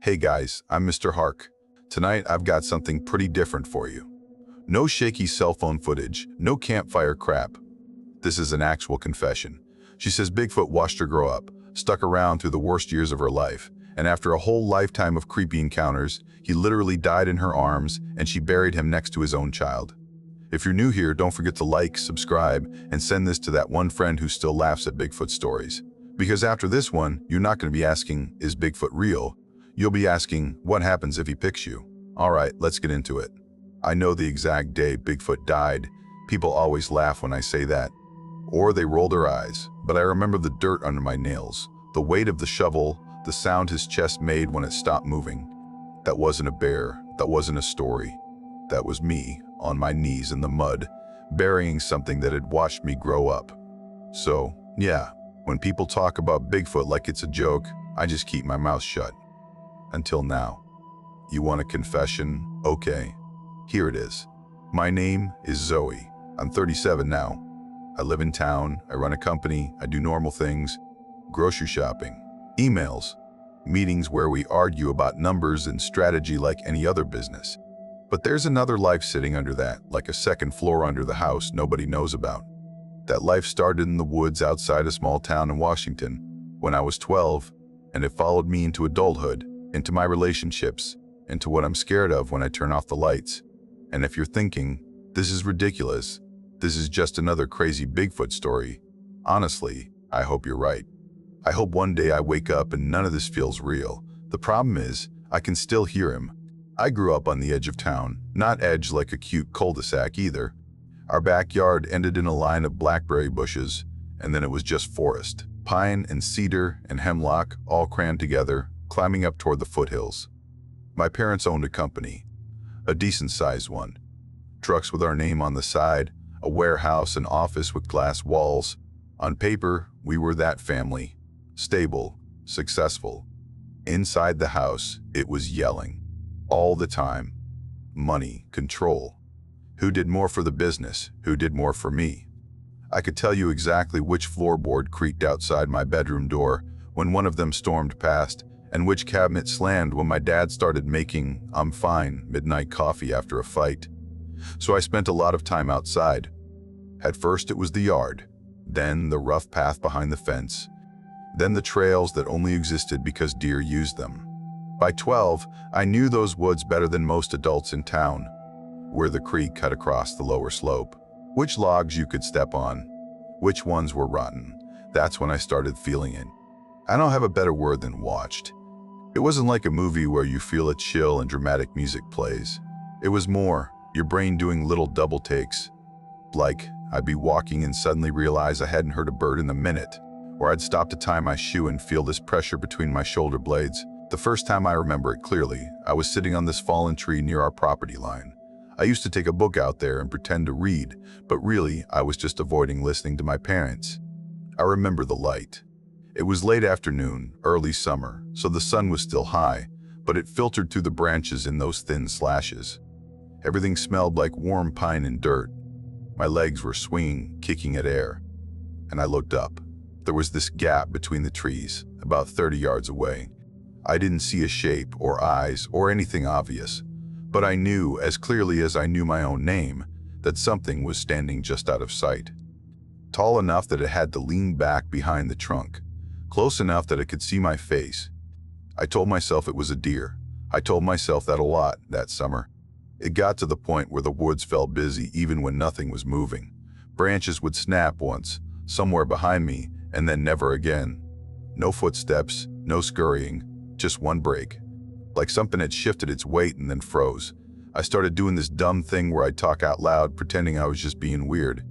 Hey guys, I'm Mr. Hark. Tonight I've got something pretty different for you. No shaky cell phone footage, no campfire crap. This is an actual confession. She says Bigfoot watched her grow up, stuck around through the worst years of her life, and after a whole lifetime of creepy encounters, he literally died in her arms and she buried him next to his own child. If you're new here, don't forget to like, subscribe, and send this to that one friend who still laughs at Bigfoot stories. Because after this one, you're not going to be asking, is Bigfoot real? You'll be asking, what happens if he picks you? All right, let's get into it. I know the exact day Bigfoot died. People always laugh when I say that. Or they roll their eyes, but I remember the dirt under my nails, the weight of the shovel, the sound his chest made when it stopped moving. That wasn't a bear, that wasn't a story. That was me, on my knees in the mud, burying something that had watched me grow up. So, yeah, when people talk about Bigfoot like it's a joke, I just keep my mouth shut. Until now. You want a confession? Okay, here it is. My name is Zoe. I'm 37 now. I live in town, I run a company, I do normal things, grocery shopping, emails, meetings where we argue about numbers and strategy like any other business. But there's another life sitting under that, like a second floor under the house nobody knows about. That life started in the woods outside a small town in Washington when I was 12, and it followed me into adulthood, into my relationships, into what I'm scared of when I turn off the lights. And if you're thinking, this is ridiculous, this is just another crazy Bigfoot story, honestly, I hope you're right. I hope one day I wake up and none of this feels real. The problem is, I can still hear him. I grew up on the edge of town, not edge like a cute cul-de-sac either. Our backyard ended in a line of blackberry bushes, and then it was just forest. Pine and cedar and hemlock all crammed together, climbing up toward the foothills. My parents owned a company, a decent-sized one. Trucks with our name on the side, a warehouse and office with glass walls. On paper, we were that family. Stable, successful. Inside the house, it was yelling. All the time. Money, control. Who did more for the business? Who did more for me? I could tell you exactly which floorboard creaked outside my bedroom door when one of them stormed past, and which cabinet slammed when my dad started making, I'm fine, midnight coffee after a fight. So I spent a lot of time outside. At first it was the yard, then the rough path behind the fence, then the trails that only existed because deer used them. By 12, I knew those woods better than most adults in town, where the creek cut across the lower slope, which logs you could step on, which ones were rotten. That's when I started feeling it. I don't have a better word than watched. It wasn't like a movie where you feel a chill and dramatic music plays. It was more, your brain doing little double takes. Like, I'd be walking and suddenly realize I hadn't heard a bird in a minute, or I'd stop to tie my shoe and feel this pressure between my shoulder blades. The first time I remember it clearly, I was sitting on this fallen tree near our property line. I used to take a book out there and pretend to read, but really, I was just avoiding listening to my parents. I remember the light. It was late afternoon, early summer, so the sun was still high, but it filtered through the branches in those thin slashes. Everything smelled like warm pine and dirt. My legs were swinging, kicking at air. And I looked up. There was this gap between the trees, about 30 yards away. I didn't see a shape or eyes or anything obvious, but I knew, as clearly as I knew my own name, that something was standing just out of sight. Tall enough that it had to lean back behind the trunk. Close enough that it could see my face. I told myself it was a deer. I told myself that a lot that summer. It got to the point where the woods felt busy even when nothing was moving. Branches would snap once, somewhere behind me, and then never again. No footsteps, no scurrying, just one break. Like something had shifted its weight and then froze. I started doing this dumb thing where I'd talk out loud, pretending I was just being weird.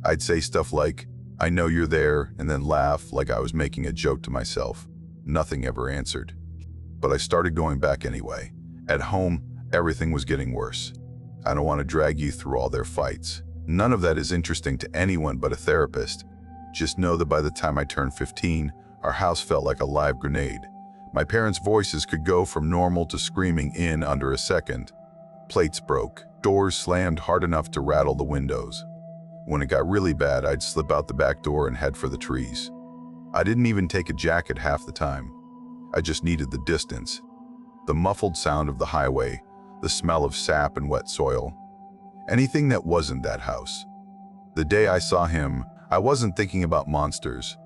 I'd say stuff like, I know you're there, and then laugh like I was making a joke to myself. Nothing ever answered. But I started going back anyway. At home, everything was getting worse. I don't want to drag you through all their fights. None of that is interesting to anyone but a therapist. Just know that by the time I turned 15, our house felt like a live grenade. My parents' voices could go from normal to screaming in under a second. Plates broke, doors slammed hard enough to rattle the windows. When it got really bad, I'd slip out the back door and head for the trees. I didn't even take a jacket half the time. I just needed the distance. The muffled sound of the highway, the smell of sap and wet soil. Anything that wasn't that house. The day I saw him, I wasn't thinking about monsters.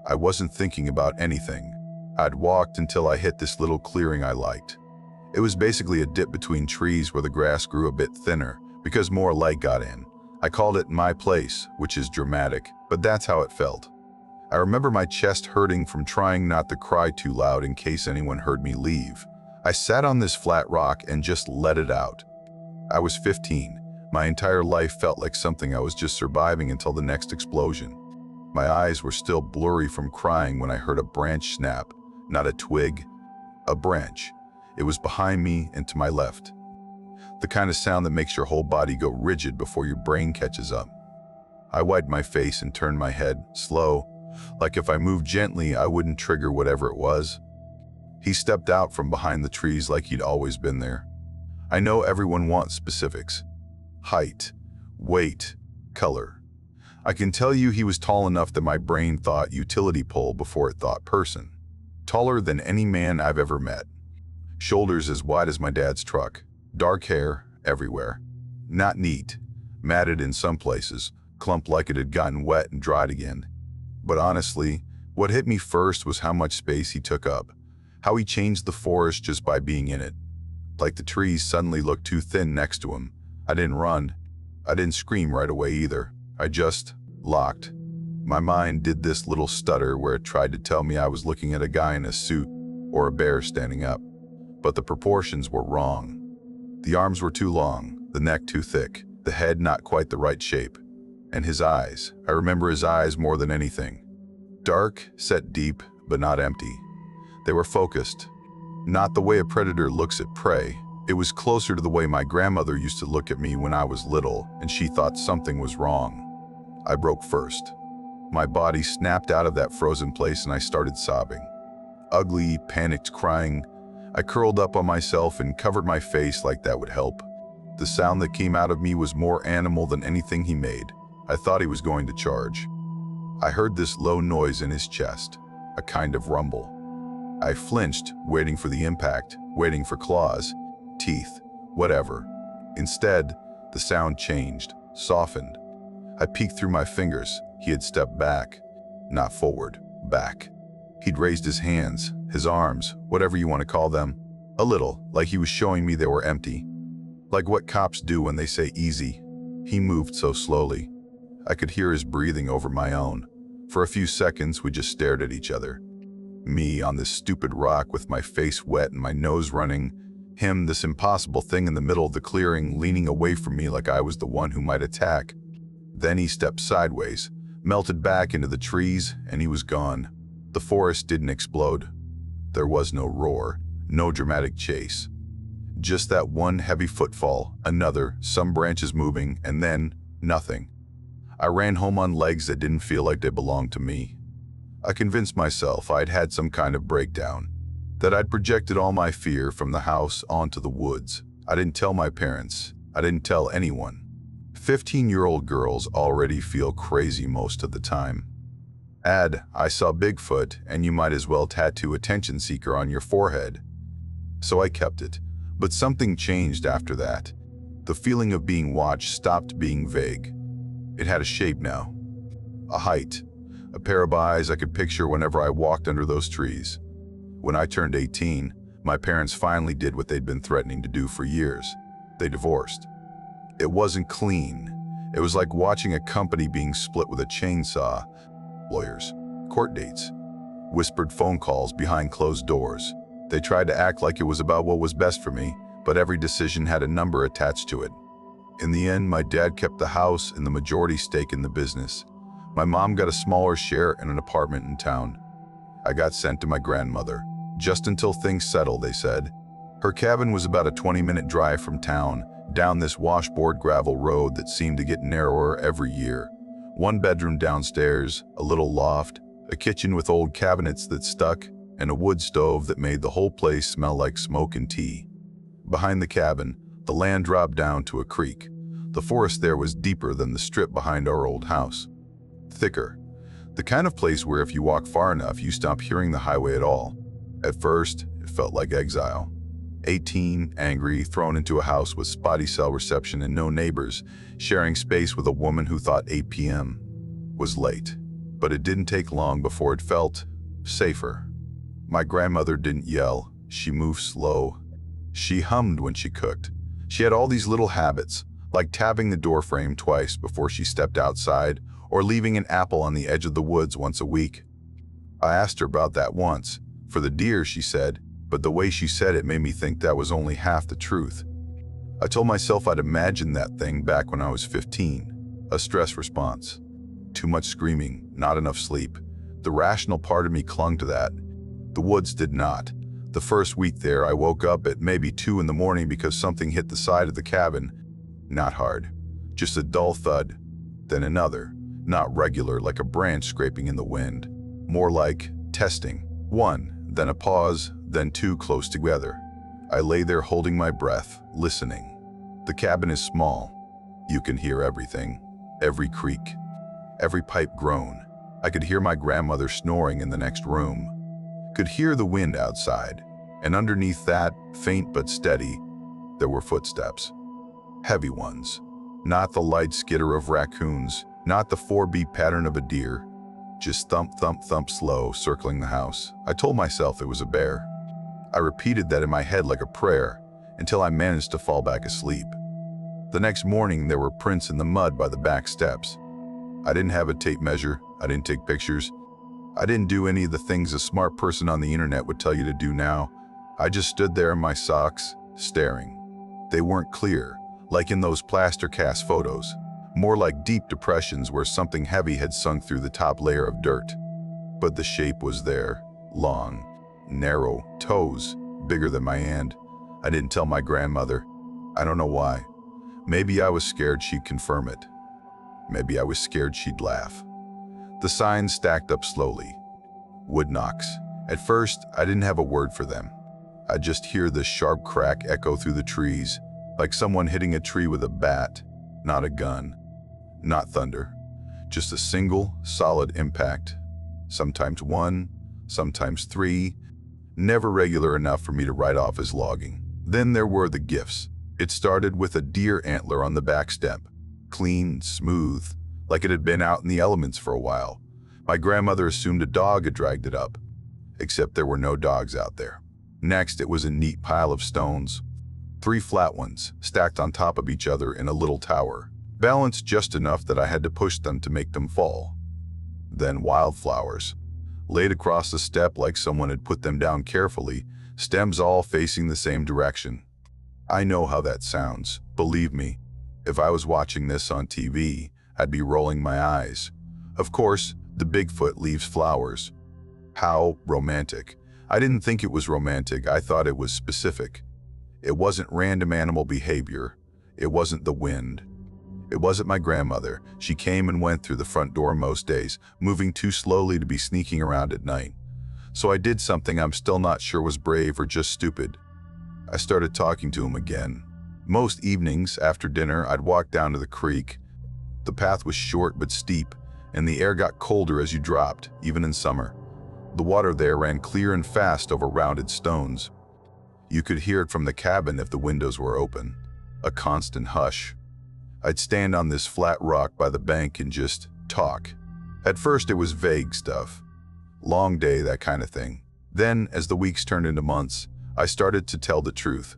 I wasn't thinking about anything. I'd walked until I hit this little clearing I liked. It was basically a dip between trees where the grass grew a bit thinner because more light got in. I called it my place, which is dramatic, but that's how it felt. I remember my chest hurting from trying not to cry too loud in case anyone heard me leave. I sat on this flat rock and just let it out. I was 15. My entire life felt like something I was just surviving until the next explosion. My eyes were still blurry from crying when I heard a branch snap, not a twig, a branch. It was behind me and to my left. The kind of sound that makes your whole body go rigid before your brain catches up. I wiped my face and turned my head, slow, like if I moved gently I wouldn't trigger whatever it was. He stepped out from behind the trees like he'd always been there. I know everyone wants specifics. Height, weight, color. I can tell you he was tall enough that my brain thought utility pole before it thought person. Taller than any man I've ever met. Shoulders as wide as my dad's truck. Dark hair everywhere. Not neat. Matted in some places, clumped like it had gotten wet and dried again. But honestly, what hit me first was how much space he took up. How he changed the forest just by being in it. Like the trees suddenly looked too thin next to him. I didn't run. I didn't scream right away either. I just locked. My mind did this little stutter where it tried to tell me I was looking at a guy in a suit or a bear standing up. But the proportions were wrong. The arms were too long, the neck too thick, the head not quite the right shape. And his eyes, I remember his eyes more than anything. Dark, set deep, but not empty. They were focused. Not the way a predator looks at prey. It was closer to the way my grandmother used to look at me when I was little, and she thought something was wrong. I broke first. My body snapped out of that frozen place and I started sobbing. Ugly, panicked crying. I curled up on myself and covered my face like that would help. The sound that came out of me was more animal than anything he made. I thought he was going to charge. I heard this low noise in his chest, a kind of rumble. I flinched, waiting for the impact, waiting for claws, teeth, whatever. Instead, the sound changed, softened. I peeked through my fingers. He had stepped back, not forward, back. He'd raised his hands, his arms, whatever you want to call them, a little, like he was showing me they were empty. Like what cops do when they say easy. He moved so slowly. I could hear his breathing over my own. For a few seconds, we just stared at each other. Me on this stupid rock with my face wet and my nose running. Him, this impossible thing in the middle of the clearing, leaning away from me like I was the one who might attack. Then he stepped sideways, melted back into the trees, and he was gone. The forest didn't explode. There was no roar, no dramatic chase. Just that one heavy footfall, another, some branches moving, and then nothing. I ran home on legs that didn't feel like they belonged to me. I convinced myself I'd had some kind of breakdown, that I'd projected all my fear from the house onto the woods. I didn't tell my parents. I didn't tell anyone. 15-year-old girls already feel crazy most of the time. Add, I saw Bigfoot, and you might as well tattoo attention seeker on your forehead. So I kept it. But something changed after that. The feeling of being watched stopped being vague. It had a shape now. A height. A pair of eyes I could picture whenever I walked under those trees. When I turned 18, my parents finally did what they'd been threatening to do for years. They divorced. It wasn't clean. It was like watching a company being split with a chainsaw. Lawyers, court dates, whispered phone calls behind closed doors. They tried to act like it was about what was best for me, but every decision had a number attached to it. In the end, my dad kept the house and the majority stake in the business. My mom got a smaller share in an apartment in town. I got sent to my grandmother, just until things settled, they said. Her cabin was about a 20-minute drive from town, down this washboard gravel road that seemed to get narrower every year. One bedroom downstairs, a little loft, a kitchen with old cabinets that stuck, and a wood stove that made the whole place smell like smoke and tea. Behind the cabin, the land dropped down to a creek. The forest there was deeper than the strip behind our old house. Thicker. The kind of place where if you walk far enough, you stop hearing the highway at all. At first, it felt like exile. 18, angry, thrown into a house with spotty cell reception and no neighbors, sharing space with a woman who thought 8 p.m. was late. But it didn't take long before it felt safer. My grandmother didn't yell. She moved slow. She hummed when she cooked. She had all these little habits, like tapping the door frame twice before she stepped outside, or leaving an apple on the edge of the woods once a week. I asked her about that once. For the deer, she said, but the way she said it made me think that was only half the truth. I told myself I'd imagined that thing back when I was 15. A stress response. Too much screaming, not enough sleep. The rational part of me clung to that. The woods did not. The first week there, I woke up at maybe 2 in the morning because something hit the side of the cabin. Not hard, just a dull thud. Then another, not regular like a branch scraping in the wind. More like testing. 1, then a pause, then 2 close together. I lay there holding my breath, listening. The cabin is small. You can hear everything. Every creak. Every pipe groan. I could hear my grandmother snoring in the next room. Could hear the wind outside. And underneath that, faint but steady, there were footsteps. Heavy ones. Not the light skitter of raccoons. Not the 4-beat pattern of a deer. Just thump, thump, thump slow, circling the house. I told myself it was a bear. I repeated that in my head like a prayer, until I managed to fall back asleep. The next morning, there were prints in the mud by the back steps. I didn't have a tape measure. I didn't take pictures. I didn't do any of the things a smart person on the internet would tell you to do now. I just stood there in my socks, staring. They weren't clear, like in those plaster cast photos. More like deep depressions where something heavy had sunk through the top layer of dirt. But the shape was there, long, narrow, toes, bigger than my hand. I didn't tell my grandmother. I don't know why. Maybe I was scared she'd confirm it. Maybe I was scared she'd laugh. The signs stacked up slowly. Wood knocks. At first, I didn't have a word for them. I'd just hear the sharp crack echo through the trees, like someone hitting a tree with a bat, not a gun. Not thunder, just a single, solid impact. Sometimes 1, sometimes 3, never regular enough for me to write off as logging. Then there were the gifts. It started with a deer antler on the back step, clean, smooth, like it had been out in the elements for a while. My grandmother assumed a dog had dragged it up, except there were no dogs out there. Next, it was a neat pile of stones, 3 flat ones, stacked on top of each other in a little tower. Balanced just enough that I had to push them to make them fall. Then wildflowers, laid across the step like someone had put them down carefully, stems all facing the same direction. I know how that sounds, believe me. If I was watching this on TV, I'd be rolling my eyes. Of course, the Bigfoot leaves flowers. How romantic. I didn't think it was romantic, I thought it was specific. It wasn't random animal behavior. It wasn't the wind. It wasn't my grandmother. She came and went through the front door most days, moving too slowly to be sneaking around at night. So I did something I'm still not sure was brave or just stupid. I started talking to him again. Most evenings, after dinner, I'd walk down to the creek. The path was short but steep, and the air got colder as you dropped, even in summer. The water there ran clear and fast over rounded stones. You could hear it from the cabin if the windows were open. A constant hush. I'd stand on this flat rock by the bank and just talk. At first it was vague stuff. Long day, that kind of thing. Then, as the weeks turned into months, I started to tell the truth.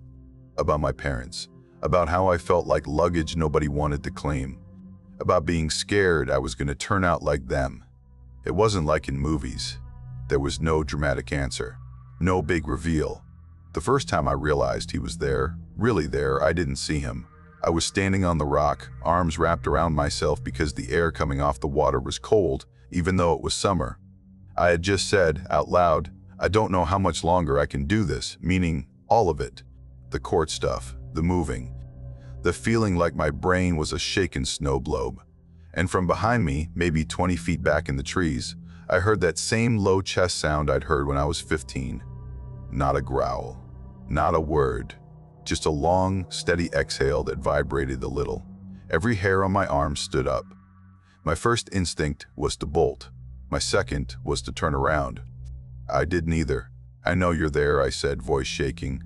About my parents. About how I felt like luggage nobody wanted to claim. About being scared I was going to turn out like them. It wasn't like in movies. There was no dramatic answer. No big reveal. The first time I realized he was there, really there, I didn't see him. I was standing on the rock, arms wrapped around myself because the air coming off the water was cold, even though it was summer. I had just said, out loud, I don't know how much longer I can do this, meaning all of it. The court stuff, the moving, the feeling like my brain was a shaken snow globe. And from behind me, maybe 20 feet back in the trees, I heard that same low chest sound I'd heard when I was 15. Not a growl, not a word. Just a long, steady exhale that vibrated a little. Every hair on my arm stood up. My first instinct was to bolt. My second was to turn around. I did neither. I know you're there, I said, voice shaking.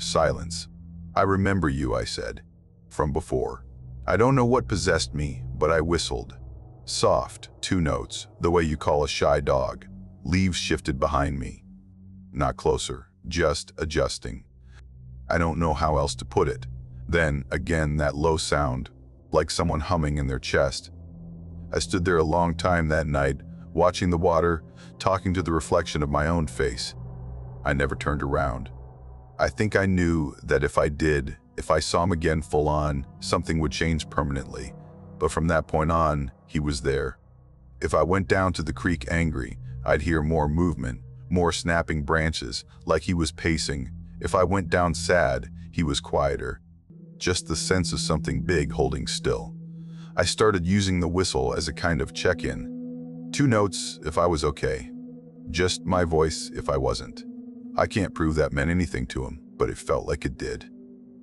Silence. "I remember you," I said. "From before." I don't know what possessed me, but I whistled. Soft, 2 notes, the way you call a shy dog. Leaves shifted behind me. Not closer, just adjusting. I don't know how else to put it. Then, again, that low sound, like someone humming in their chest. I stood there a long time that night, watching the water, talking to the reflection of my own face. I never turned around. I think I knew that if I did, if I saw him again full on, something would change permanently. But from that point on, he was there. If I went down to the creek angry, I'd hear more movement, more snapping branches, like he was pacing. If I went down sad, he was quieter. Just the sense of something big holding still. I started using the whistle as a kind of check-in. 2 notes if I was okay. Just my voice if I wasn't. I can't prove that meant anything to him, but it felt like it did.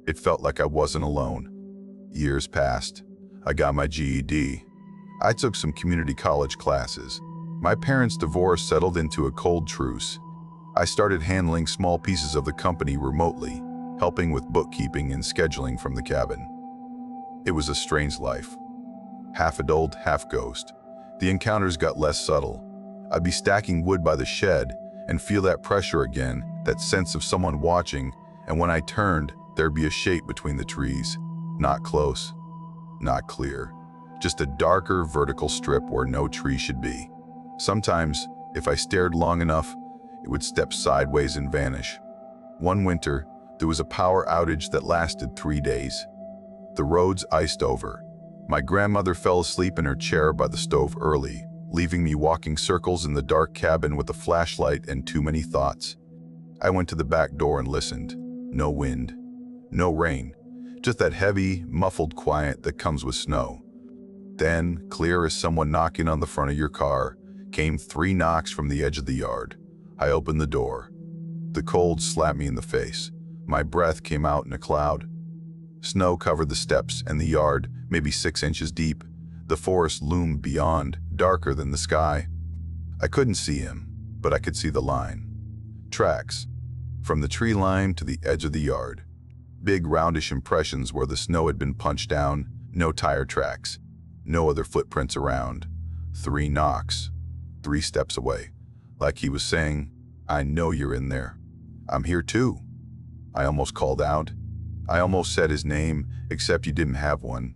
It felt like I wasn't alone. Years passed. I got my GED. I took some community college classes. My parents' divorce settled into a cold truce. I started handling small pieces of the company remotely, helping with bookkeeping and scheduling from the cabin. It was a strange life. Half adult, half ghost. The encounters got less subtle. I'd be stacking wood by the shed and feel that pressure again, that sense of someone watching, and when I turned, there'd be a shape between the trees. Not close, not clear. Just a darker vertical strip where no tree should be. Sometimes, if I stared long enough, it would step sideways and vanish. One winter, there was a power outage that lasted 3 days. The roads iced over. My grandmother fell asleep in her chair by the stove early, leaving me walking circles in the dark cabin with a flashlight and too many thoughts. I went to the back door and listened. No wind, no rain, just that heavy, muffled quiet that comes with snow. Then, clear as someone knocking on the front of your car, came 3 knocks from the edge of the yard. I opened the door. The cold slapped me in the face. My breath came out in a cloud. Snow covered the steps and the yard, maybe 6 inches deep. The forest loomed beyond, darker than the sky. I couldn't see him, but I could see the line. Tracks. From the tree line to the edge of the yard. Big roundish impressions where the snow had been punched down, no tire tracks. No other footprints around. 3 knocks. 3 steps away. Like he was saying, "I know you're in there. I'm here too." I almost called out. I almost said his name, except you didn't have one.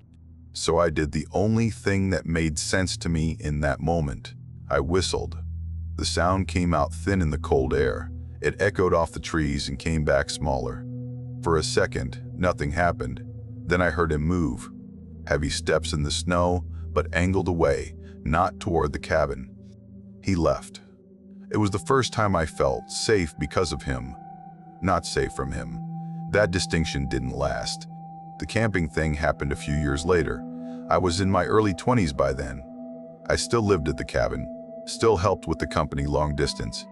So I did the only thing that made sense to me in that moment. I whistled. The sound came out thin in the cold air. It echoed off the trees and came back smaller. For a second, nothing happened. Then I heard him move. Heavy steps in the snow, but angled away, not toward the cabin. He left. It was the first time I felt safe because of him, not safe from him. That distinction didn't last. The camping thing happened a few years later. I was in my early 20s by then. I still lived at the cabin, still helped with the company long distance.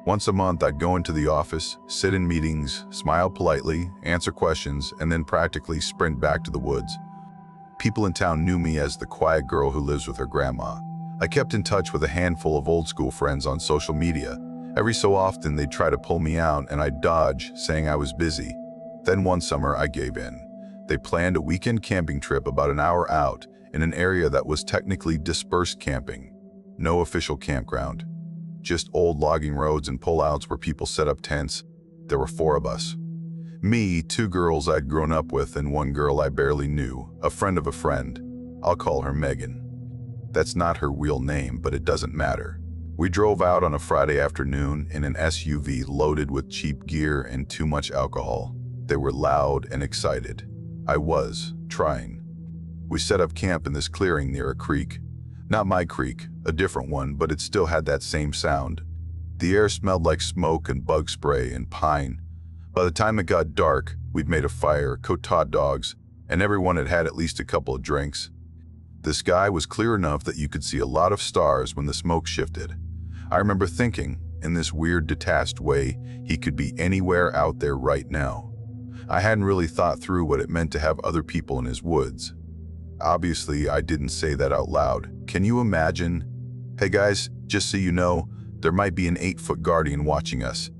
Once a month, I'd go into the office, sit in meetings, smile politely, answer questions, and then practically sprint back to the woods. People in town knew me as the quiet girl who lives with her grandma. I kept in touch with a handful of old school friends on social media. Every so often, they'd try to pull me out and I'd dodge, saying I was busy. Then one summer, I gave in. They planned a weekend camping trip about an hour out in an area that was technically dispersed camping. No official campground. Just old logging roads and pullouts where people set up tents. There were 4 of us. Me, 2 girls I'd grown up with, and 1 girl I barely knew, a friend of a friend. I'll call her Megan. That's not her real name, but it doesn't matter. We drove out on a Friday afternoon in an SUV loaded with cheap gear and too much alcohol. They were loud and excited. I was, trying. We set up camp in this clearing near a creek. Not my creek, a different one, but it still had that same sound. The air smelled like smoke and bug spray and pine. By the time it got dark, we'd made a fire, cooked hot dogs, and everyone had had at least a couple of drinks. The sky was clear enough that you could see a lot of stars when the smoke shifted. I remember thinking, in this weird detached way, he could be anywhere out there right now. I hadn't really thought through what it meant to have other people in his woods. Obviously, I didn't say that out loud. Can you imagine? "Hey guys, just so you know, there might be an 8-foot guardian watching us."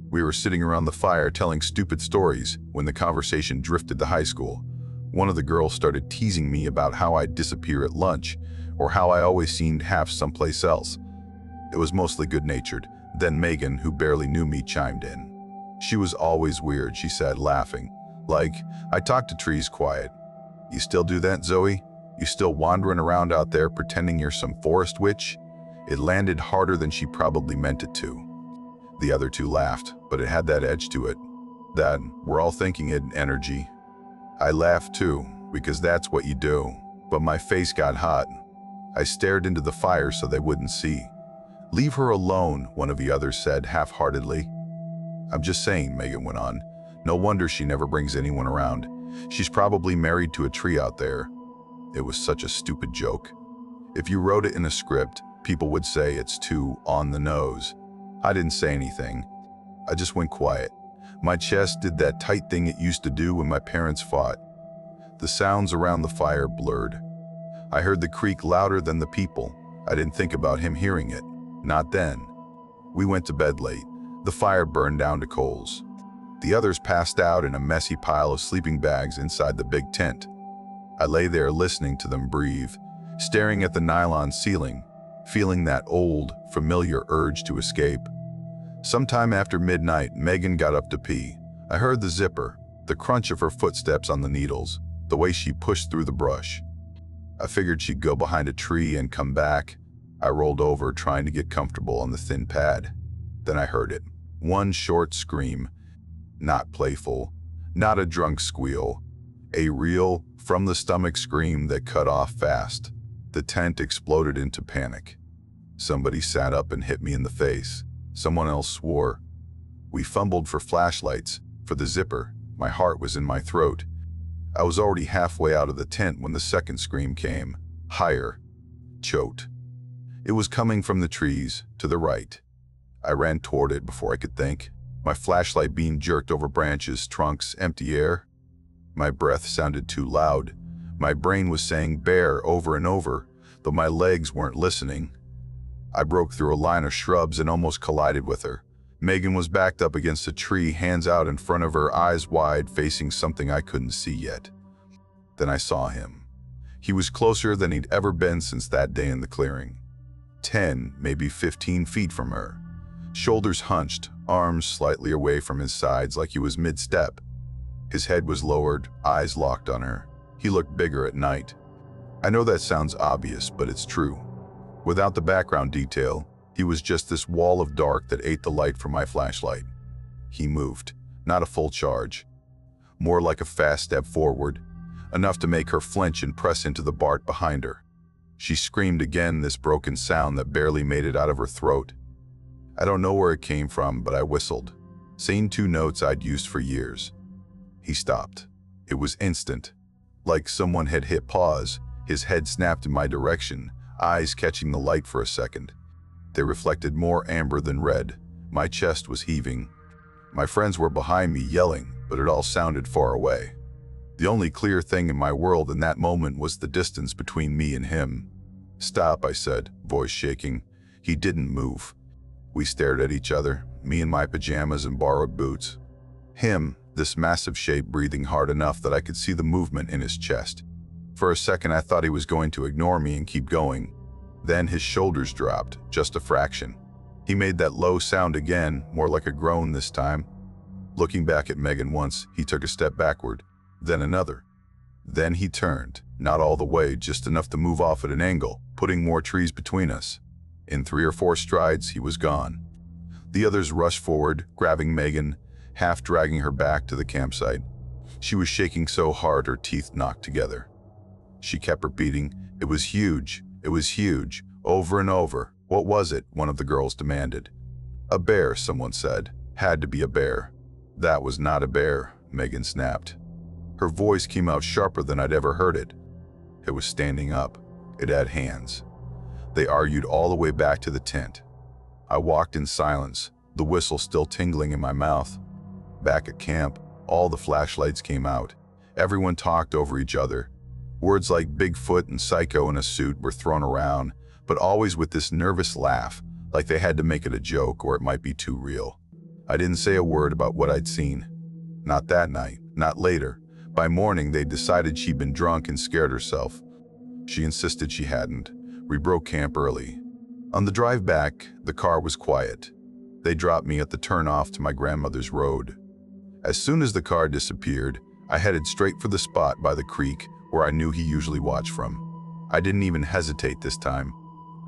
We were sitting around the fire telling stupid stories when the conversation drifted to high school. One of the girls started teasing me about how I'd disappear at lunch, or how I always seemed half someplace else. It was mostly good-natured. Then Megan, who barely knew me, chimed in. She was always weird, she said, laughing. Like, I talk to trees quiet. You still do that, Zoe? You still wandering around out there pretending you're some forest witch? It landed harder than she probably meant it to. The other two laughed, but it had that edge to it. That, we're all thinking it, energy. I laughed too, because that's what you do. But my face got hot. I stared into the fire so they wouldn't see. Leave her alone, one of the others said half-heartedly. I'm just saying, Megan went on. No wonder she never brings anyone around. She's probably married to a tree out there. It was such a stupid joke. If you wrote it in a script, people would say it's too on the nose. I didn't say anything. I just went quiet. My chest did that tight thing it used to do when my parents fought. The sounds around the fire blurred. I heard the creak louder than the people. I didn't think about him hearing it. Not then. We went to bed late. The fire burned down to coals. The others passed out in a messy pile of sleeping bags inside the big tent. I lay there listening to them breathe, staring at the nylon ceiling, feeling that old, familiar urge to escape. Sometime after midnight, Megan got up to pee. I heard the zipper, the crunch of her footsteps on the needles, the way she pushed through the brush. I figured she'd go behind a tree and come back. I rolled over, trying to get comfortable on the thin pad. Then I heard it. One short scream. Not playful, not a drunk squeal. A real, from-the-stomach scream that cut off fast. The tent exploded into panic. Somebody sat up and hit me in the face. Someone else swore. We fumbled for flashlights, for the zipper. My heart was in my throat. I was already halfway out of the tent when the second scream came. Higher. Choked. It was coming from the trees, to the right. I ran toward it before I could think. My flashlight beam jerked over branches, trunks, empty air. My breath sounded too loud. My brain was saying bear over and over, though my legs weren't listening. I broke through a line of shrubs and almost collided with her. Megan was backed up against a tree, hands out in front of her, eyes wide, facing something I couldn't see yet. Then I saw him. He was closer than he'd ever been since that day in the clearing. 10, maybe 15 feet from her. Shoulders hunched, arms slightly away from his sides like he was mid-step. His head was lowered, eyes locked on her. He looked bigger at night. I know that sounds obvious, but it's true. Without the background detail, he was just this wall of dark that ate the light from my flashlight. He moved, not a full charge. More like a fast step forward, enough to make her flinch and press into the bark behind her. She screamed again, this broken sound that barely made it out of her throat. I don't know where it came from, but I whistled, saying 2 notes I'd used for years. He stopped. It was instant. Like someone had hit pause, his head snapped in my direction, eyes catching the light for a second. They reflected more amber than red. My chest was heaving. My friends were behind me yelling, but it all sounded far away. The only clear thing in my world in that moment was the distance between me and him. Stop, I said, voice shaking. He didn't move. We stared at each other, me in my pajamas and borrowed boots. Him, this massive shape, breathing hard enough that I could see the movement in his chest. For a second I thought he was going to ignore me and keep going. Then his shoulders dropped, just a fraction. He made that low sound again, more like a groan this time. Looking back at Megan once, he took a step backward, then another. Then he turned, not all the way, just enough to move off at an angle, putting more trees between us. In 3 or 4 strides, he was gone. The others rushed forward, grabbing Megan, half dragging her back to the campsite. She was shaking so hard her teeth knocked together. She kept repeating, "It was huge, it was huge," over and over. "What was it?" one of the girls demanded. "A bear," someone said. "Had to be a bear." "That was not a bear," Megan snapped. Her voice came out sharper than I'd ever heard it. It was standing up. It had hands. They argued all the way back to the tent. I walked in silence, the whistle still tingling in my mouth. Back at camp, all the flashlights came out. Everyone talked over each other. Words like Bigfoot and psycho in a suit were thrown around, but always with this nervous laugh, like they had to make it a joke or it might be too real. I didn't say a word about what I'd seen. Not that night, not later. By morning, they decided she'd been drunk and scared herself. She insisted she hadn't. We broke camp early. On the drive back, the car was quiet. They dropped me at the turnoff to my grandmother's road. As soon as the car disappeared, I headed straight for the spot by the creek where I knew he usually watched from. I didn't even hesitate this time.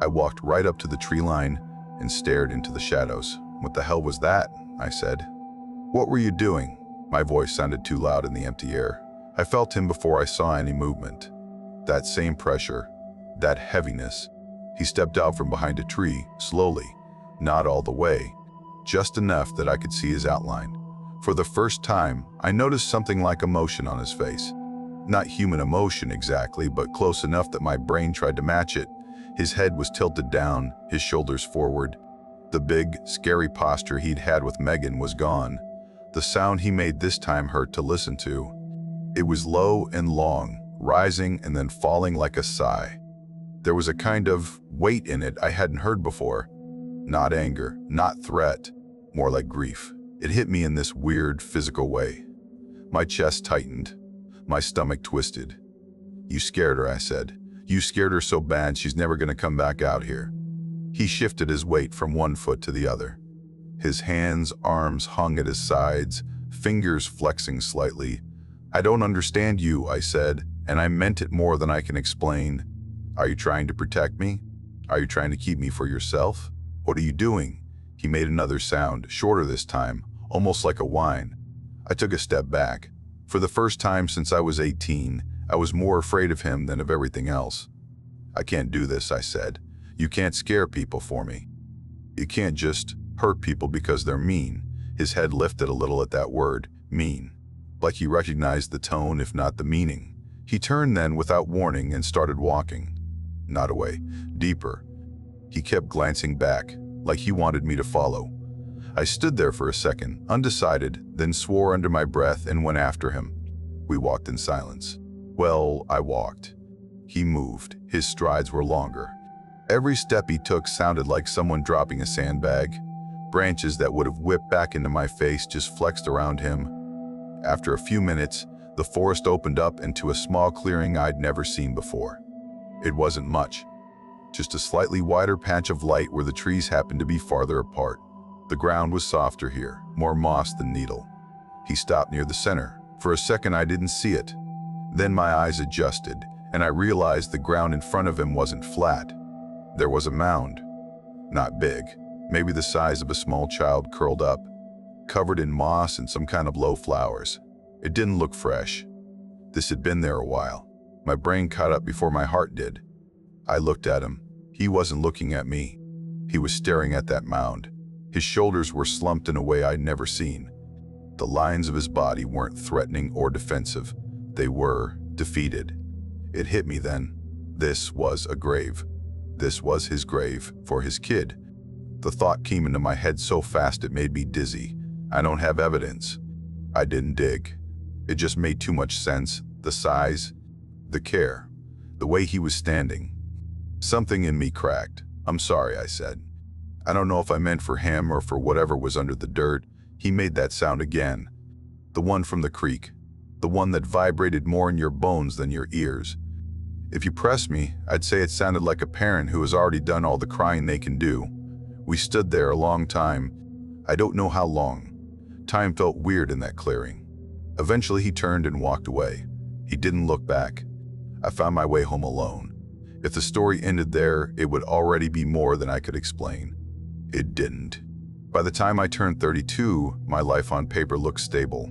I walked right up to the tree line and stared into the shadows. "What the hell was that?" I said. "What were you doing?" My voice sounded too loud in the empty air. I felt him before I saw any movement. That same pressure, that heaviness. He stepped out from behind a tree, slowly, not all the way, just enough that I could see his outline. For the first time, I noticed something like emotion on his face. Not human emotion exactly, but close enough that my brain tried to match it. His head was tilted down, his shoulders forward. The big, scary posture he'd had with Megan was gone. The sound he made this time hurt to listen to. It was low and long, rising and then falling like a sigh. There was a kind of weight in it I hadn't heard before. Not anger, not threat, more like grief. It hit me in this weird, physical way. My chest tightened. My stomach twisted. "You scared her," I said. "You scared her so bad she's never gonna come back out here." He shifted his weight from one foot to the other. His hands, arms hung at his sides, fingers flexing slightly. "I don't understand you," I said, and I meant it more than I can explain. "Are you trying to protect me? Are you trying to keep me for yourself? What are you doing?" He made another sound, shorter this time, almost like a whine. I took a step back. For the first time since I was 18, I was more afraid of him than of everything else. "I can't do this," I said. "You can't scare people for me. You can't just hurt people because they're mean." His head lifted a little at that word, mean, like he recognized the tone if not the meaning. He turned then without warning and started walking. Not away, deeper. He kept glancing back, like he wanted me to follow. I stood there for a second, undecided, then swore under my breath and went after him. We walked in silence. Well, I walked. He moved. His strides were longer. Every step he took sounded like someone dropping a sandbag. Branches that would have whipped back into my face just flexed around him. After a few minutes, the forest opened up into a small clearing I'd never seen before. It wasn't much. Just a slightly wider patch of light where the trees happened to be farther apart. The ground was softer here, more moss than needle. He stopped near the center. For a second I didn't see it. Then my eyes adjusted, and I realized the ground in front of him wasn't flat. There was a mound. Not big, maybe the size of a small child curled up, covered in moss and some kind of low flowers. It didn't look fresh. This had been there a while. My brain caught up before my heart did. I looked at him. He wasn't looking at me. He was staring at that mound. His shoulders were slumped in a way I'd never seen. The lines of his body weren't threatening or defensive. They were defeated. It hit me then. This was a grave. This was his grave for his kid. The thought came into my head so fast it made me dizzy. I don't have evidence. I didn't dig. It just made too much sense. The size, the care, the way he was standing. Something in me cracked. "I'm sorry," I said. I don't know if I meant for him or for whatever was under the dirt. He made that sound again. The one from the creek. The one that vibrated more in your bones than your ears. If you press me, I'd say it sounded like a parent who has already done all the crying they can do. We stood there a long time. I don't know how long. Time felt weird in that clearing. Eventually he turned and walked away. He didn't look back. I found my way home alone. If the story ended there, it would already be more than I could explain. It didn't. By the time I turned 32, my life on paper looked stable.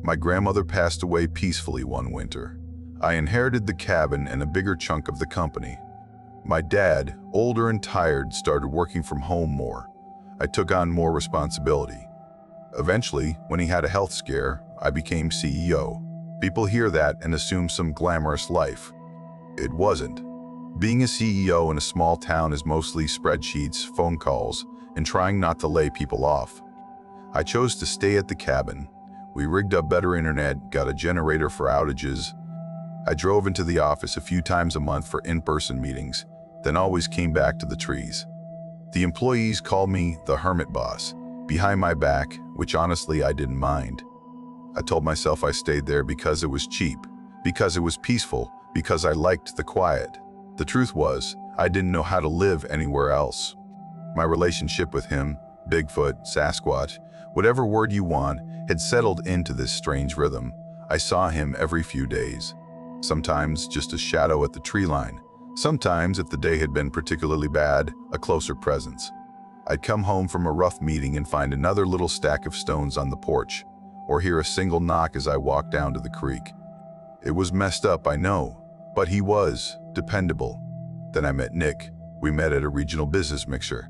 My grandmother passed away peacefully one winter. I inherited the cabin and a bigger chunk of the company. My dad, older and tired, started working from home more. I took on more responsibility. Eventually, when he had a health scare, I became CEO. People hear that and assume some glamorous life. It wasn't. Being a CEO in a small town is mostly spreadsheets, phone calls, and trying not to lay people off. I chose to stay at the cabin. We rigged up better internet, got a generator for outages. I drove into the office a few times a month for in-person meetings, then always came back to the trees. The employees called me the hermit boss, behind my back, which honestly I didn't mind. I told myself I stayed there because it was cheap, because it was peaceful, because I liked the quiet. The truth was, I didn't know how to live anywhere else. My relationship with him, Bigfoot, Sasquatch, whatever word you want, had settled into this strange rhythm. I saw him every few days. Sometimes just a shadow at the tree line. Sometimes, if the day had been particularly bad, a closer presence. I'd come home from a rough meeting and find another little stack of stones on the porch, or hear a single knock as I walked down to the creek. It was messed up, I know, but he was dependable. Then I met Nick. We met at a regional business mixer.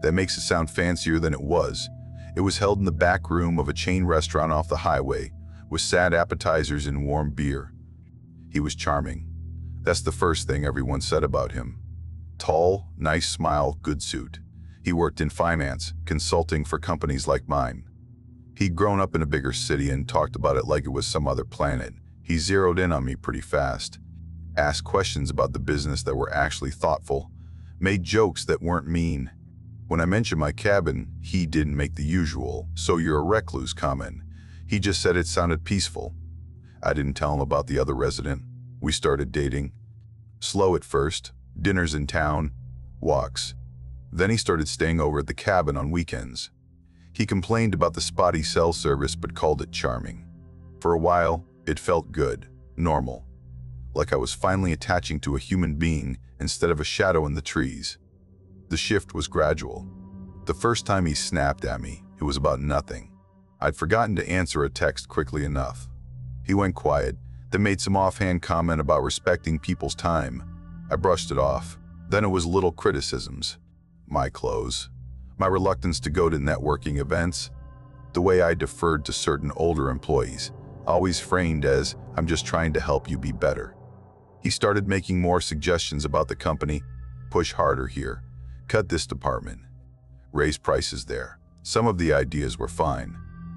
That makes it sound fancier than it was. It was held in the back room of a chain restaurant off the highway, with sad appetizers and warm beer. He was charming. That's the first thing everyone said about him. Tall, nice smile, good suit. He worked in finance, consulting for companies like mine. He'd grown up in a bigger city and talked about it like it was some other planet. He zeroed in on me pretty fast, asked questions about the business that were actually thoughtful, made jokes that weren't mean. When I mentioned my cabin, he didn't make the usual, "So you're a recluse" comment. He just said it sounded peaceful. I didn't tell him about the other resident. We started dating. Slow at first, dinners in town, walks. Then he started staying over at the cabin on weekends. He complained about the spotty cell service but called it charming. For a while, it felt good, normal. Like I was finally attaching to a human being instead of a shadow in the trees. The shift was gradual. The first time he snapped at me, it was about nothing. I'd forgotten to answer a text quickly enough. He went quiet, then made some offhand comment about respecting people's time. I brushed it off. Then it was little criticisms. My clothes, my reluctance to go to networking events, the way I deferred to certain older employees, always framed as, "I'm just trying to help you be better." He started making more suggestions about the company. Push harder here, cut this department, raise prices there. Some of the ideas were fine,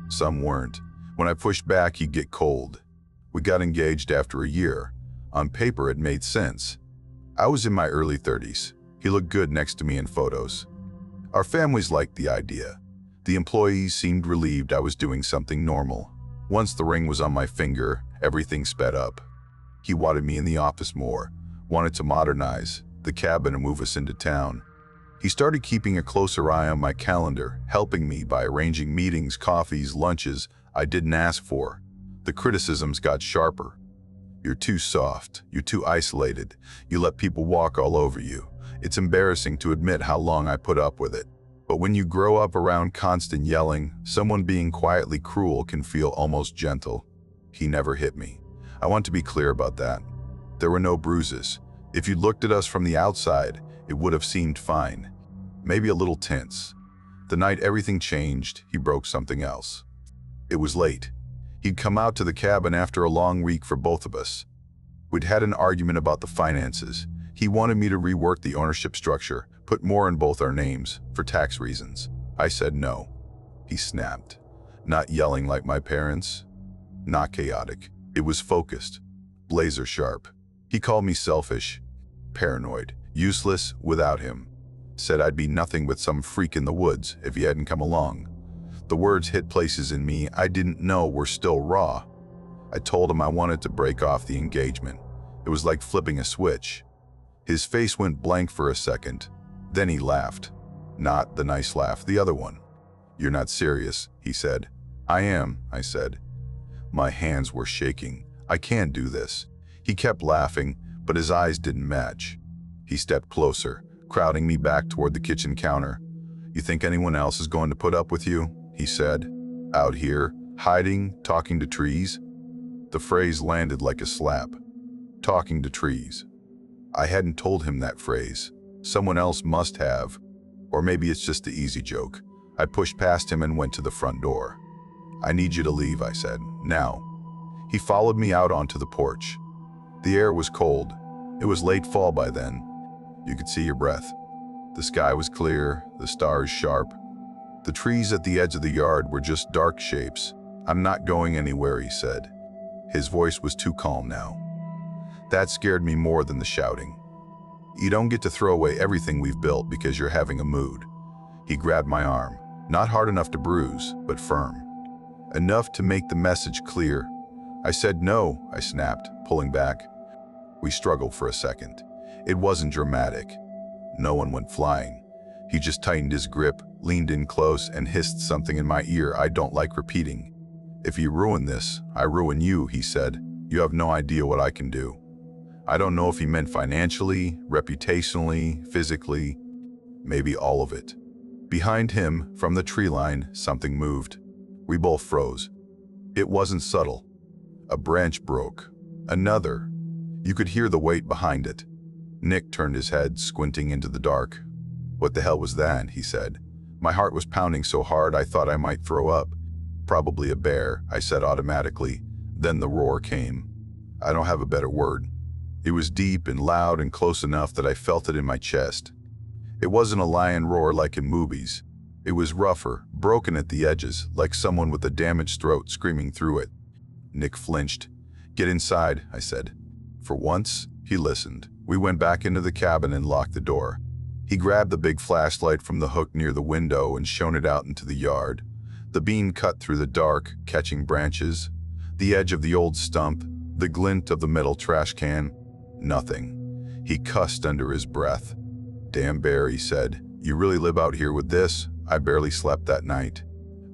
some weren't. When I pushed back, he'd get cold. We got engaged after a year. On paper, it made sense. I was in my early 30s. He looked good next to me in photos. Our families liked the idea. The employees seemed relieved I was doing something normal. Once the ring was on my finger, everything sped up. He wanted me in the office more, wanted to modernize the cabin and move us into town. He started keeping a closer eye on my calendar, helping me by arranging meetings, coffees, lunches I didn't ask for. The criticisms got sharper. "You're too soft, you're too isolated, you let people walk all over you." It's embarrassing to admit how long I put up with it. But when you grow up around constant yelling, someone being quietly cruel can feel almost gentle. He never hit me. I want to be clear about that. There were no bruises. If you looked at us from the outside, it would have seemed fine. Maybe a little tense. The night everything changed, he broke something else. It was late. He'd come out to the cabin after a long week for both of us. We'd had an argument about the finances. He wanted me to rework the ownership structure, put more in both our names, for tax reasons. I said no. He snapped. Not yelling like my parents. Not chaotic. It was focused. Laser sharp. He called me selfish, paranoid, useless without him. Said I'd be nothing but some freak in the woods if he hadn't come along. The words hit places in me I didn't know were still raw. I told him I wanted to break off the engagement. It was like flipping a switch. His face went blank for a second. Then he laughed. Not the nice laugh, the other one. "You're not serious," he said. "I am," I said. My hands were shaking. "I can't do this." He kept laughing, but his eyes didn't match. He stepped closer, crowding me back toward the kitchen counter. "You think anyone else is going to put up with you?" he said. "Out here, hiding, talking to trees?" The phrase landed like a slap. Talking to trees. I hadn't told him that phrase. Someone else must have. Or maybe it's just the easy joke. I pushed past him and went to the front door. "I need you to leave," I said. "Now." He followed me out onto the porch. The air was cold. It was late fall by then. You could see your breath. The sky was clear, the stars sharp. The trees at the edge of the yard were just dark shapes. "I'm not going anywhere," he said. His voice was too calm now. That scared me more than the shouting. "You don't get to throw away everything we've built because you're having a mood." He grabbed my arm. Not hard enough to bruise, but firm. Enough to make the message clear. I said no, I snapped, pulling back. We struggled for a second. It wasn't dramatic. No one went flying. He just tightened his grip, leaned in close, and hissed something in my ear I don't like repeating. If you ruin this, I ruin you, he said. You have no idea what I can do. I don't know if he meant financially, reputationally, physically, maybe all of it. Behind him, from the tree line, something moved. We both froze. It wasn't subtle. A branch broke. Another. You could hear the weight behind it. Nick turned his head, squinting into the dark. What the hell was that? He said. My heart was pounding so hard I thought I might throw up. Probably a bear, I said automatically. Then the roar came. I don't have a better word. It was deep and loud and close enough that I felt it in my chest. It wasn't a lion roar like in movies. It was rougher, broken at the edges, like someone with a damaged throat screaming through it. Nick flinched. Get inside, I said. For once, he listened. We went back into the cabin and locked the door. He grabbed the big flashlight from the hook near the window and shone it out into the yard. The beam cut through the dark, catching branches. The edge of the old stump, the glint of the metal trash can. Nothing. He cussed under his breath. Damn bear, he said. You really live out here with this? I barely slept that night.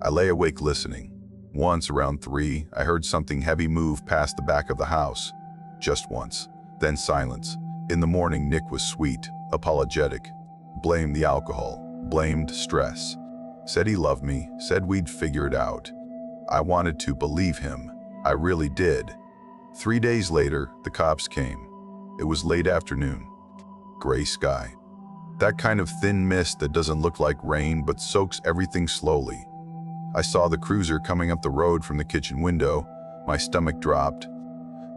I lay awake listening. Once, around 3, I heard something heavy move past the back of the house. Just once. Then silence. In the morning, Nick was sweet, apologetic. Blamed the alcohol. Blamed stress. Said he loved me. Said we'd figure it out. I wanted to believe him. I really did. 3 days later, the cops came. It was late afternoon. Gray sky. That kind of thin mist that doesn't look like rain but soaks everything slowly. I saw the cruiser coming up the road from the kitchen window. My stomach dropped.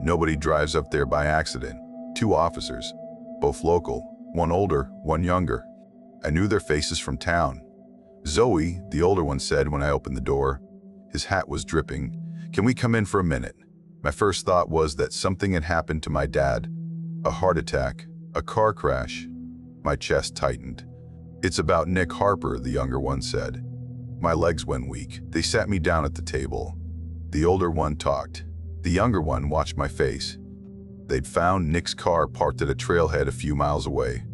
Nobody drives up there by accident. 2 officers, both local, one older, one younger. I knew their faces from town. Zoe, the older one, said when I opened the door. His hat was dripping. Can we come in for a minute? My first thought was that something had happened to my dad. A heart attack, a car crash. My chest tightened. It's about Nick Harper, the younger one said. My legs went weak. They sat me down at the table. The older one talked. The younger one watched my face. They'd found Nick's car parked at a trailhead a few miles away.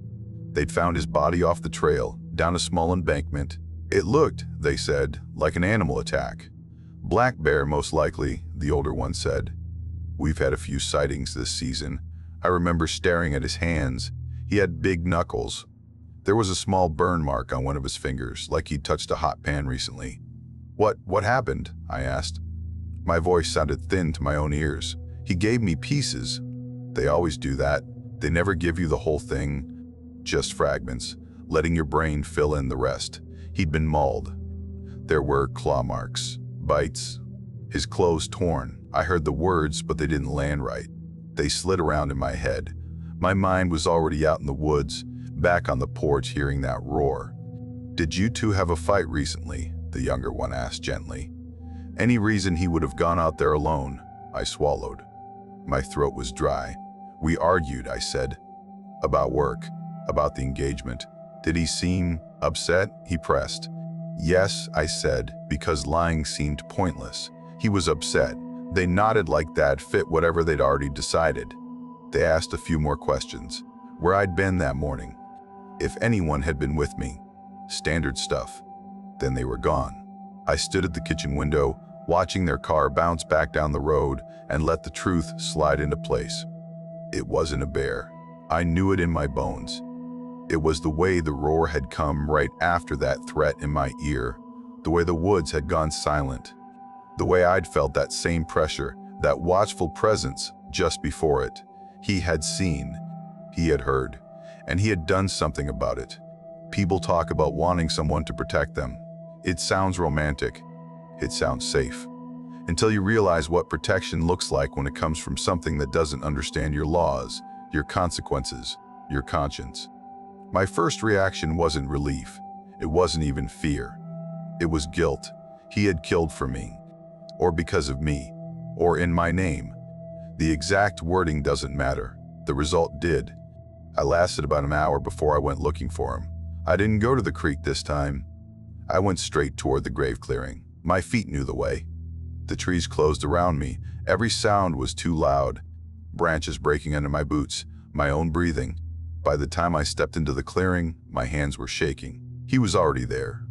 They'd found his body off the trail, down a small embankment. It looked, they said, like an animal attack. Black bear, most likely, the older one said. We've had a few sightings this season. I remember staring at his hands. He had big knuckles. There was a small burn mark on one of his fingers, like he'd touched a hot pan recently. What happened? I asked. My voice sounded thin to my own ears. He gave me pieces. They always do that. They never give you the whole thing, just fragments, letting your brain fill in the rest. He'd been mauled. There were claw marks, bites, his clothes torn. I heard the words, but they didn't land right. They slid around in my head. My mind was already out in the woods, back on the porch hearing that roar. Did you two have a fight recently? The younger one asked gently. Any reason he would have gone out there alone? I swallowed. My throat was dry. We argued, I said. About work, about the engagement. Did he seem upset? He pressed. Yes, I said, because lying seemed pointless. He was upset. They nodded like that fit whatever they'd already decided. They asked a few more questions. Where I'd been that morning. If anyone had been with me. Standard stuff. Then they were gone. I stood at the kitchen window, watching their car bounce back down the road and let the truth slide into place. It wasn't a bear. I knew it in my bones. It was the way the roar had come right after that threat in my ear, the way the woods had gone silent, the way I'd felt that same pressure, that watchful presence just before it. He had seen, he had heard, and he had done something about it. People talk about wanting someone to protect them. It sounds romantic. It sounds safe. Until you realize what protection looks like when it comes from something that doesn't understand your laws, your consequences, your conscience. My first reaction wasn't relief. It wasn't even fear. It was guilt. He had killed for me, or because of me, or in my name. The exact wording doesn't matter. The result did. I lasted about an hour before I went looking for him. I didn't go to the creek this time. I went straight toward the grave clearing. My feet knew the way. The trees closed around me. Every sound was too loud. Branches breaking under my boots, my own breathing. By the time I stepped into the clearing, my hands were shaking. He was already there.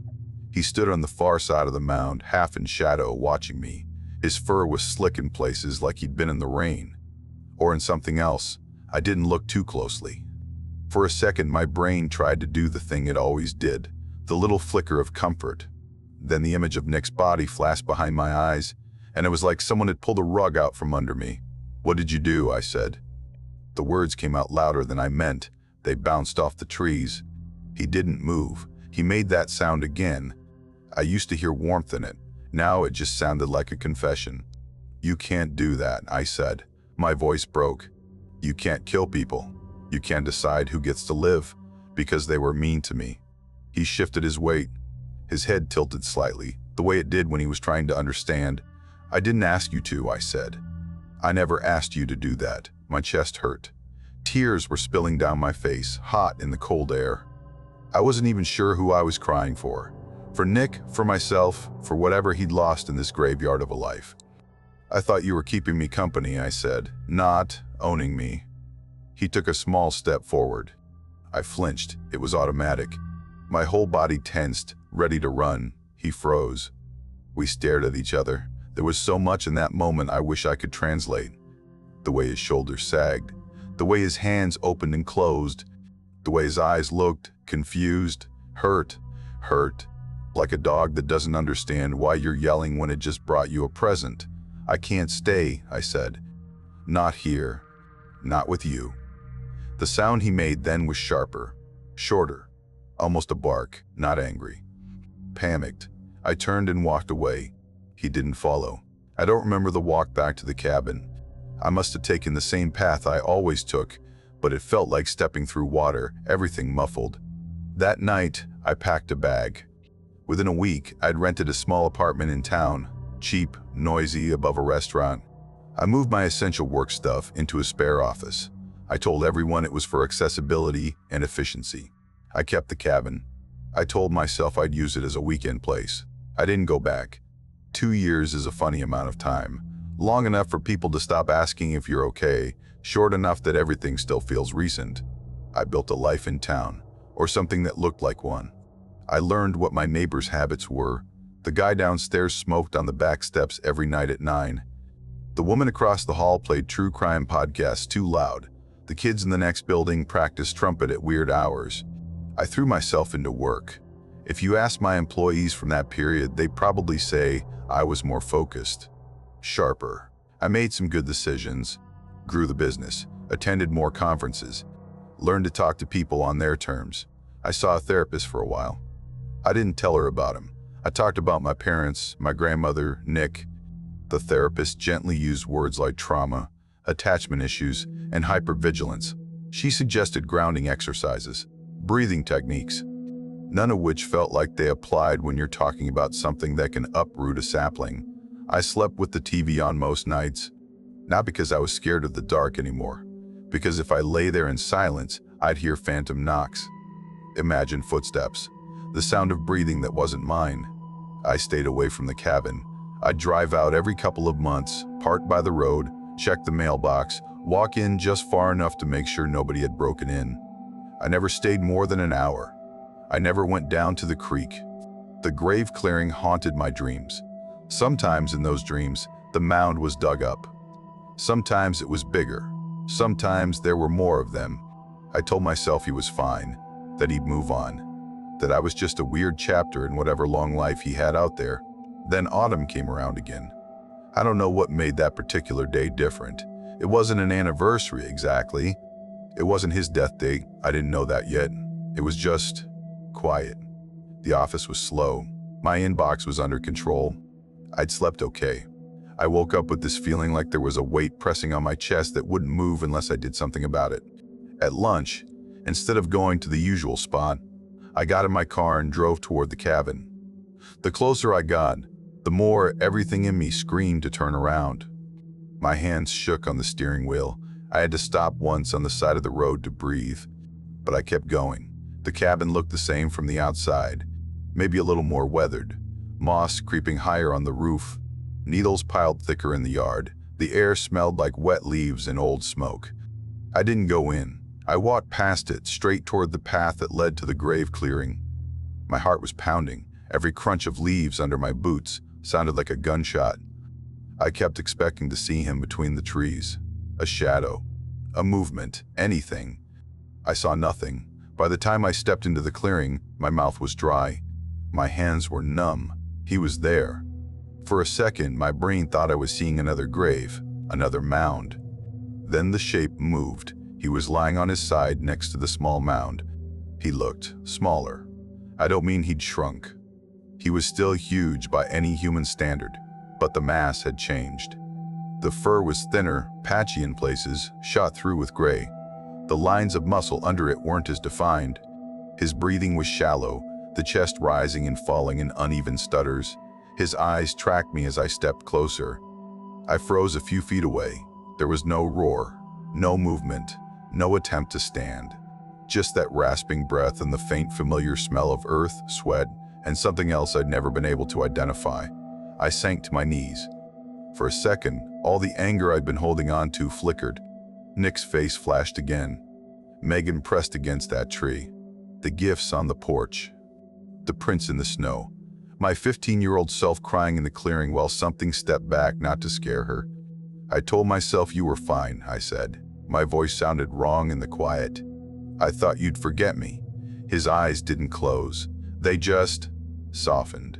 He stood on the far side of the mound, half in shadow, watching me. His fur was slick in places like he'd been in the rain. Or in something else. I didn't look too closely. For a second, my brain tried to do the thing it always did, the little flicker of comfort. Then the image of Nick's body flashed behind my eyes, and it was like someone had pulled a rug out from under me. "What did you do?" I said. The words came out louder than I meant. They bounced off the trees. He didn't move. He made that sound again. I used to hear warmth in it. Now it just sounded like a confession. "You can't do that," I said. My voice broke. "You can't kill people. You can't decide who gets to live, because they were mean to me." He shifted his weight. His head tilted slightly, the way it did when he was trying to understand. "I didn't ask you to," I said. "I never asked you to do that." My chest hurt. Tears were spilling down my face, hot in the cold air. I wasn't even sure who I was crying for. For Nick, for myself, for whatever he'd lost in this graveyard of a life. "I thought you were keeping me company," I said, not owning me. He took a small step forward. I flinched. It was automatic. My whole body tensed, ready to run. He froze. We stared at each other. There was so much in that moment I wish I could translate. The way his shoulders sagged, the way his hands opened and closed, the way his eyes looked, confused, hurt, like a dog that doesn't understand why you're yelling when it just brought you a present. "I can't stay," I said. "Not here. Not with you." The sound he made then was sharper, shorter, almost a bark, not angry. Panicked, I turned and walked away. He didn't follow. I don't remember the walk back to the cabin. I must have taken the same path I always took, but it felt like stepping through water, everything muffled. That night, I packed a bag. Within a week, I'd rented a small apartment in town, cheap, noisy, above a restaurant. I moved my essential work stuff into a spare office. I told everyone it was for accessibility and efficiency. I kept the cabin. I told myself I'd use it as a weekend place. I didn't go back. 2 years is a funny amount of time. Long enough for people to stop asking if you're okay, short enough that everything still feels recent. I built a life in town, or something that looked like one. I learned what my neighbors' habits were. The guy downstairs smoked on the back steps every night at 9. The woman across the hall played true crime podcasts too loud. The kids in the next building practiced trumpet at weird hours. I threw myself into work. If you ask my employees from that period, they'd probably say I was more focused, sharper. I made some good decisions, grew the business, attended more conferences, learned to talk to people on their terms. I saw a therapist for a while. I didn't tell her about him. I talked about my parents, my grandmother, Nick. The therapist gently used words like trauma, attachment issues, and hypervigilance. She suggested grounding exercises, breathing techniques, none of which felt like they applied when you're talking about something that can uproot a sapling. I slept with the TV on most nights, not because I was scared of the dark anymore, because if I lay there in silence, I'd hear phantom knocks. Imagine footsteps, the sound of breathing that wasn't mine. I stayed away from the cabin. I'd drive out every couple of months, park by the road, check the mailbox, walk in just far enough to make sure nobody had broken in. I never stayed more than an hour. I never went down to the creek. The grave clearing haunted my dreams. Sometimes in those dreams, the mound was dug up. Sometimes it was bigger. Sometimes there were more of them. I told myself he was fine, that he'd move on, that I was just a weird chapter in whatever long life he had out there. Then autumn came around again. I don't know what made that particular day different. It wasn't an anniversary exactly. It wasn't his death date. I didn't know that yet. It was just quiet. The office was slow. My inbox was under control. I'd slept okay. I woke up with this feeling like there was a weight pressing on my chest that wouldn't move unless I did something about it. At lunch, instead of going to the usual spot, I got in my car and drove toward the cabin. The closer I got, the more everything in me screamed to turn around. My hands shook on the steering wheel. I had to stop once on the side of the road to breathe, but I kept going. The cabin looked the same from the outside. maybe a little more weathered. Moss creeping higher on the roof, needles piled thicker in the yard. The air smelled like wet leaves and old smoke. I didn't go in. I walked past it, straight toward the path that led to the grave clearing. My heart was pounding. Every crunch of leaves under my boots sounded like a gunshot. I kept expecting to see him between the trees. A shadow, a movement, anything. I saw nothing. By the time I stepped into the clearing, my mouth was dry. My hands were numb. He was there. For a second, my brain thought I was seeing another grave, another mound. Then the shape moved. He was lying on his side next to the small mound. He looked smaller. I don't mean he'd shrunk. He was still huge by any human standard, but the mass had changed. The fur was thinner, patchy in places, shot through with gray. The lines of muscle under it weren't as defined. His breathing was shallow, the chest rising and falling in uneven stutters. His eyes tracked me as I stepped closer. I froze a few feet away. There was no roar, no movement, no attempt to stand. Just that rasping breath and the faint familiar smell of earth, sweat, and something else I'd never been able to identify. I sank to my knees. For a second, all the anger I'd been holding on to flickered. Nick's face flashed again. Megan pressed against that tree. The gifts on the porch. The prints in the snow. My 15-year-old self crying in the clearing while something stepped back not to scare her. I told myself you were fine, I said. My voice sounded wrong in the quiet. I thought you'd forget me. His eyes didn't close. They just softened.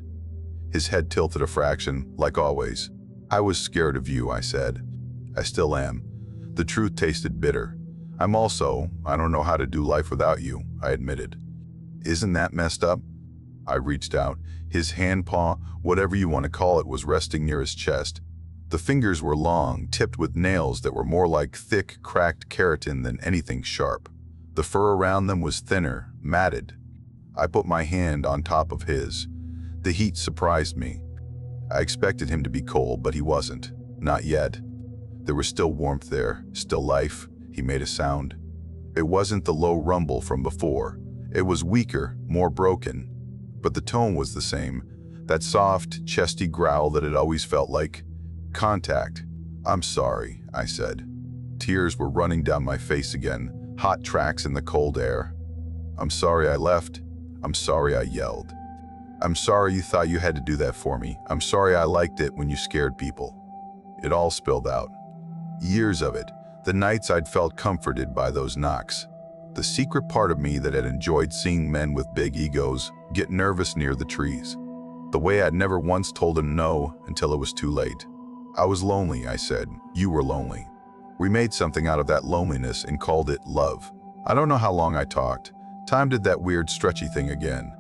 His head tilted a fraction, like always. I was scared of you, I said. I still am. The truth tasted bitter. I don't know how to do life without you, I admitted. Isn't that messed up? I reached out. His hand paw, whatever you want to call it, was resting near his chest. The fingers were long, tipped with nails that were more like thick, cracked keratin than anything sharp. The fur around them was thinner, matted. I put my hand on top of his. The heat surprised me. I expected him to be cold, but he wasn't. Not yet. There was still warmth there, still life. He made a sound. It wasn't the low rumble from before. It was weaker, more broken. But the tone was the same. That soft, chesty growl that had always felt like contact. I'm sorry, I said. Tears were running down my face again, hot tracks in the cold air. I'm sorry I left. I'm sorry I yelled. I'm sorry you thought you had to do that for me. I'm sorry I liked it when you scared people. It all spilled out. Years of it. The nights I'd felt comforted by those knocks. The secret part of me that had enjoyed seeing men with big egos get nervous near the trees. The way I'd never once told him no until it was too late. I was lonely, I said. You were lonely. We made something out of that loneliness and called it love. I don't know how long I talked. Time did that weird stretchy thing again.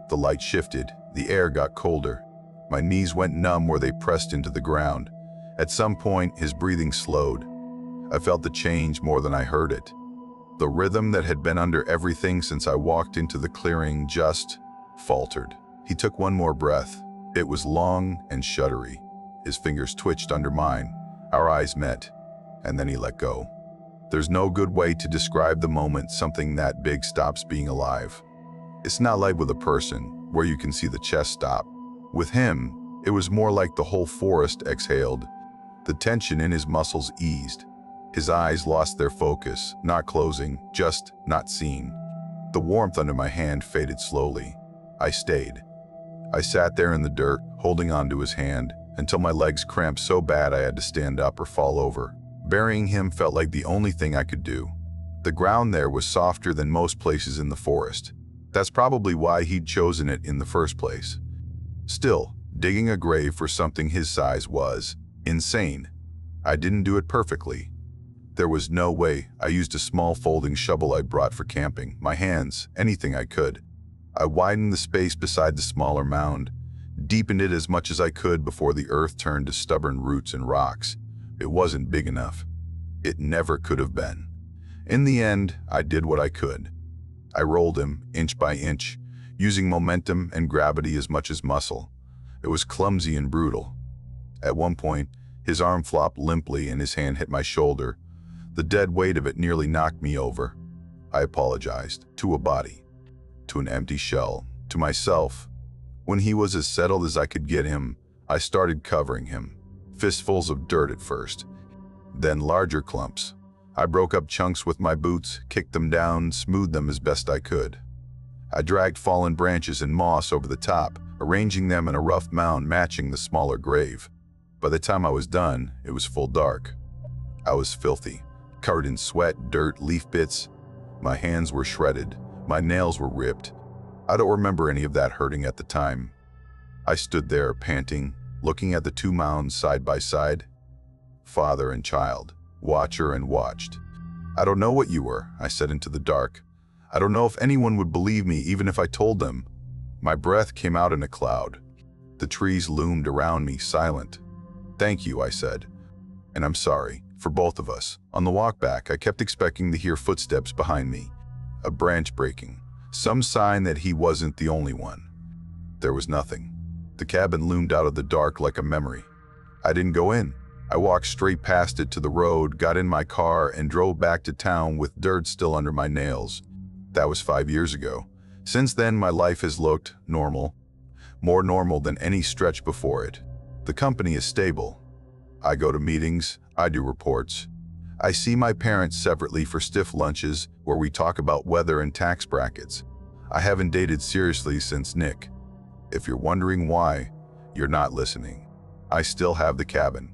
The light shifted. The air got colder. My knees went numb where they pressed into the ground. At some point, his breathing slowed. I felt the change more than I heard it. The rhythm that had been under everything since I walked into the clearing just faltered. He took one more breath. It was long and shuddery. His fingers twitched under mine. Our eyes met, and then he let go. There's no good way to describe the moment something that big stops being alive. It's not like with a person, where you can see the chest stop. With him, it was more like the whole forest exhaled. The tension in his muscles eased. His eyes lost their focus, not closing, just not seen. The warmth under my hand faded slowly. I stayed. I sat there in the dirt, holding onto his hand, until my legs cramped so bad I had to stand up or fall over. Burying him felt like the only thing I could do. The ground there was softer than most places in the forest. That's probably why he'd chosen it in the first place. Still, digging a grave for something his size was insane. I didn't do it perfectly. There was no way. I used a small folding shovel I brought for camping, my hands, anything I could. I widened the space beside the smaller mound, deepened it as much as I could before the earth turned to stubborn roots and rocks. It wasn't big enough. It never could have been. In the end, I did what I could. I rolled him, inch by inch, using momentum and gravity as much as muscle. It was clumsy and brutal. At one point, his arm flopped limply and his hand hit my shoulder. The dead weight of it nearly knocked me over. I apologized, to a body, to an empty shell, to myself. When he was as settled as I could get him, I started covering him. Fistfuls of dirt at first, then larger clumps. I broke up chunks with my boots, kicked them down, smoothed them as best I could. I dragged fallen branches and moss over the top, arranging them in a rough mound matching the smaller grave. By the time I was done, it was full dark. I was filthy, covered in sweat, dirt, leaf bits. My hands were shredded. My nails were ripped. I don't remember any of that hurting at the time. I stood there, panting, looking at the two mounds side by side. Father and child, watcher and watched. I don't know what you were, I said into the dark. I don't know if anyone would believe me even if I told them. My breath came out in a cloud. The trees loomed around me, silent. Thank you, I said. And I'm sorry, for both of us. On the walk back, I kept expecting to hear footsteps behind me. A branch breaking. Some sign that he wasn't the only one. There was nothing. The cabin loomed out of the dark like a memory. I didn't go in. I walked straight past it to the road, got in my car, and drove back to town with dirt still under my nails. That was 5 years ago. Since then, my life has looked normal. More normal than any stretch before it. The company is stable. I go to meetings, I do reports. I see my parents separately for stiff lunches where we talk about weather and tax brackets. I haven't dated seriously since Nick. If you're wondering why, you're not listening. I still have the cabin.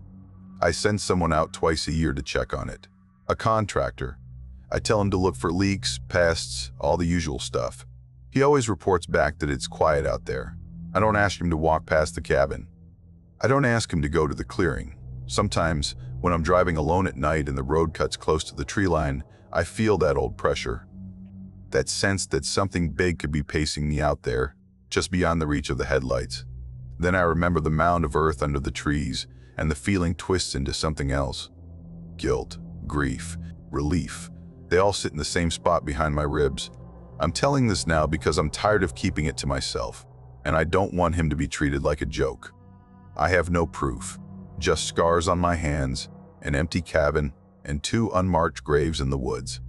I send someone out twice a year to check on it. A contractor. I tell him to look for leaks, pests, all the usual stuff. He always reports back that it's quiet out there. I don't ask him to walk past the cabin. I don't ask him to go to the clearing. Sometimes, when I'm driving alone at night and the road cuts close to the tree line, I feel that old pressure. That sense that something big could be pacing me out there, just beyond the reach of the headlights. Then I remember the mound of earth under the trees, and the feeling twists into something else. Guilt, grief, relief. They all sit in the same spot behind my ribs. I'm telling this now because I'm tired of keeping it to myself, and I don't want him to be treated like a joke. I have no proof, just scars on my hands, an empty cabin, and 2 unmarked graves in the woods.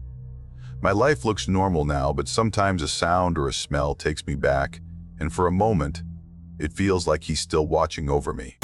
My life looks normal now, but sometimes a sound or a smell takes me back, and for a moment, it feels like he's still watching over me.